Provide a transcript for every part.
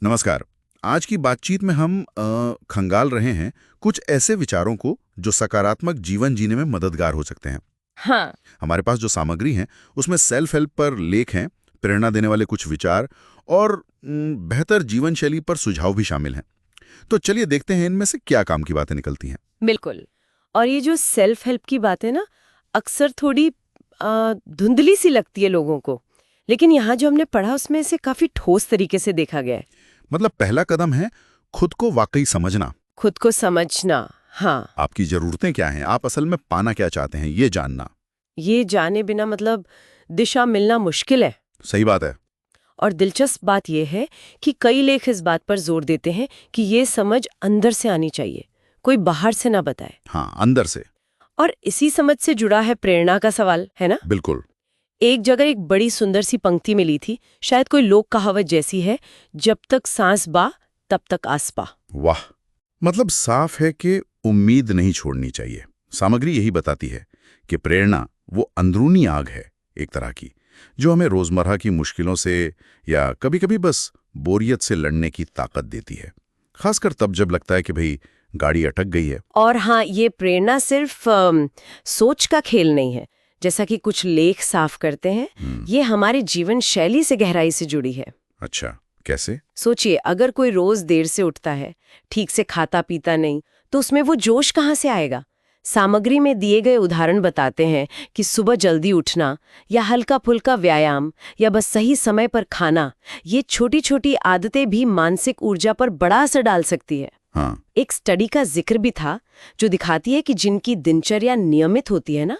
नमस्कार। आज की बातचीत में हम खंगाल रहे हैं कुछ ऐसे विचारों को जो सकारात्मक जीवन जीने में मददगार हो सकते हैं। हाँ। हमारे पास जो सामग्री है उसमें सेल्फ हेल्प पर लेख हैं, प्रेरणा देने वाले कुछ विचार और बेहतर जीवन शैली पर सुझाव भी शामिल हैं। तो चलिए देखते हैं इनमें से क्या काम की बातें निकलती हैं। बिल्कुल। और ये जो सेल्फ हेल्प की बात है ना, अक्सर थोड़ी धुंधली सी लगती है लोगों को, लेकिन यहाँ जो हमने पढ़ा उसमें से काफी ठोस तरीके से देखा गया है। मतलब पहला कदम है खुद को वाकई समझना। खुद को समझना। हाँ। आपकी जरूरतें क्या हैं, आप असल में पाना क्या चाहते हैं, ये जानना। ये जाने बिना मतलब दिशा मिलना मुश्किल है। सही बात है। और दिलचस्प बात यह है कि कई लेख इस बात पर जोर देते हैं कि ये समझ अंदर से आनी चाहिए, कोई बाहर से ना बताए। हाँ, अंदर से। और इसी समझ से जुड़ा है प्रेरणा का सवाल, है ना? बिल्कुल। एक जगह एक बड़ी सुंदर सी पंक्ति मिली थी, शायद कोई लोक कहावत जैसी है, जब तक सांस बा तब तक आस पा। वाह। मतलब साफ है कि उम्मीद नहीं छोड़नी चाहिए। सामग्री यही बताती है कि प्रेरणा वो अंदरूनी आग है एक तरह की, जो हमें रोजमर्रा की मुश्किलों से या कभी-कभी बस बोरियत से लड़ने की ताकत देती है, खासकर तब जब लगता है कि भाई गाड़ी अटक गई है। और हाँ, ये प्रेरणा सिर्फ सोच का खेल नहीं है, जैसा कि कुछ लेख साफ करते हैं। ये हमारे जीवन शैली से गहराई से जुड़ी है। अच्छा, कैसे? सोचिए, अगर कोई रोज देर से उठता है, ठीक से खाता पीता नहीं, तो उसमें वो जोश कहाँ से आएगा? सामग्री में दिए गए उदाहरण बताते हैं कि सुबह जल्दी उठना या हल्का फुल्का व्यायाम या बस सही समय पर खाना, ये छोटी छोटी आदतें भी मानसिक ऊर्जा पर बड़ा असर डाल सकती है। हाँ। एक स्टडी का जिक्र भी था जो दिखाती है कि जिनकी दिनचर्या नियमित होती है ना,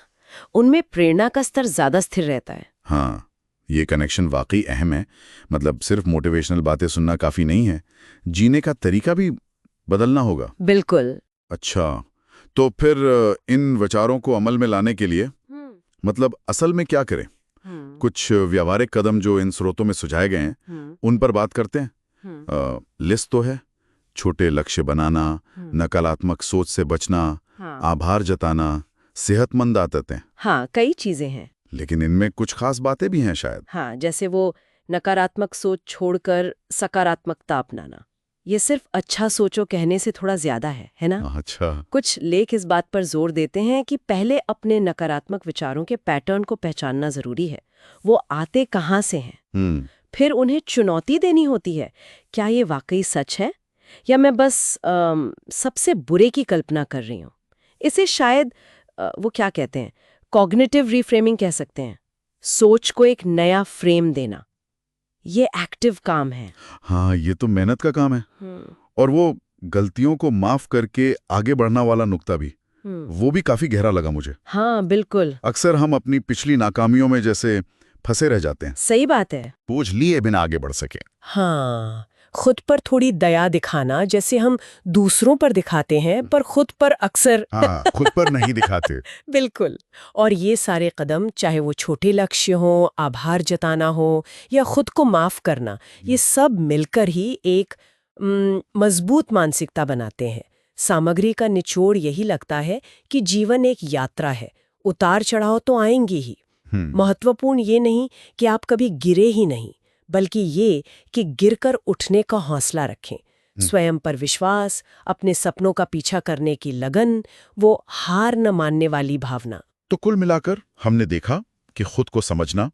उनमें प्रेरणा का स्तर ज्यादा स्थिर रहता है। हाँ, ये कनेक्शन वाकई अहम है। मतलब सिर्फ मोटिवेशनल बातें सुनना काफी नहीं है, जीने का तरीका भी बदलना होगा। बिल्कुल। अच्छा, तो फिर इन विचारों को अमल में लाने के लिए मतलब असल में क्या करें? कुछ व्यावहारिक कदम जो इन स्रोतों में सुझाए गए हैं उन पर बात करते हैं। लिस्ट तो है, छोटे लक्ष्य बनाना, नकारात्मक सोच से बचना, आभार जताना, सेहतमंद आदतें। हाँ, कई चीजें हैं। लेकिन इनमें कुछ खास बातें भी हैं शायद। हाँ, जैसे वो नकारात्मक सोच छोड़कर सकारात्मकता अपनाना। ये सिर्फ अच्छा सोचो कहने से थोड़ा ज्यादा है ना? अच्छा। कुछ लेख इस बात पर जोर देते हैं कि पहले अपने नकारात्मक विचारों के पैटर्न को पहचानना जरूरी है। वो आते कहाँ से हैं? फिर उन्हें चुनौती देनी होती है। क्या ये वाकई सच है या मैं बस सबसे बुरे की कल्पना कर रही हूँ? इसे शायद वो क्या कहते हैं, कॉग्निटिव रिफ्रेमिंग कह सकते हैं। सोच को एक नया फ्रेम देना, ये एक्टिव काम है। हाँ, ये तो मेहनत का काम है। और वो गलतियों को माफ करके आगे बढ़ना वाला नुक्ता भी, वो भी काफी गहरा लगा मुझे। हाँ, बिल्कुल। अक्सर हम अपनी पिछली नाकामियों में जैसे फंसे रह जाते हैं, सही बात है। बोझ लिए बिना आगे बढ़ सके। हाँ, खुद पर थोड़ी दया दिखाना, जैसे हम दूसरों पर दिखाते हैं पर खुद पर अक्सर हाँ, खुद पर नहीं दिखाते। बिल्कुल। और ये सारे कदम, चाहे वो छोटे लक्ष्य हो, आभार जताना हो या खुद को माफ करना, ये सब मिलकर ही एक मजबूत मानसिकता बनाते हैं। सामग्री का निचोड़ यही लगता है कि जीवन एक यात्रा है, उतार चढ़ाव तो आएंगे ही। महत्वपूर्ण ये नहीं कि आप कभी गिरे ही नहीं, बल्कि ये कि गिरकर उठने का हौसला रखें। स्वयं पर विश्वास, अपने सपनों का पीछा करने की लगन, वो हार न मानने वाली भावना। तो कुल मिलाकर हमने देखा कि खुद को समझना,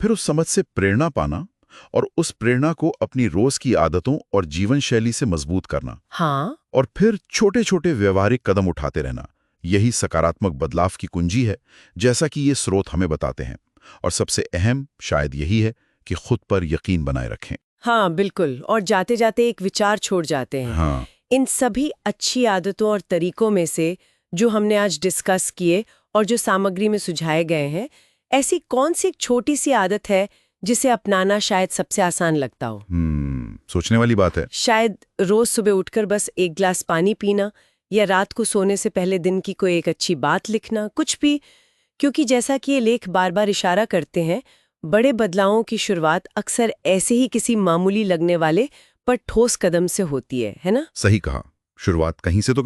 फिर उस समझ से प्रेरणा पाना और उस प्रेरणा को अपनी रोज की आदतों और जीवन शैली से मजबूत करना। हाँ। और फिर छोटे छोटे व्यवहारिक कदम उठाते रहना, यही सकारात्मक बदलाव की कुंजी है, जैसा कि ये स्रोत हमें बताते हैं। और सबसे अहम शायद यही है कि खुद पर यकीन बनाए रखें। हाँ, बिल्कुल। और जाते जाते एक विचार छोड़ जाते हैं। हाँ। इन सभी अच्छी आदतों और तरीकों में से जो हमने आज डिस्कस किए और जो सामग्री में सुझाए गए हैं, ऐसी कौन सी एक छोटी सी आदत है जिसे अपनाना शायद सबसे आसान लगता हो? सोचने वाली बात है। शायद रोज सुबह उठकर बस एक गिलास पानी पीना, या रात को सोने से पहले दिन की कोई एक अच्छी बात लिखना, कुछ भी। क्योंकि जैसा कि ये लेख बार बार इशारा करते हैं, बड़े बदलावों की शुरुआत अक्सर ऐसे ही किसी मामूली लगने वाले पर ठोस कदम से होती है ना? सही कहा, शुरुआत कहीं से तो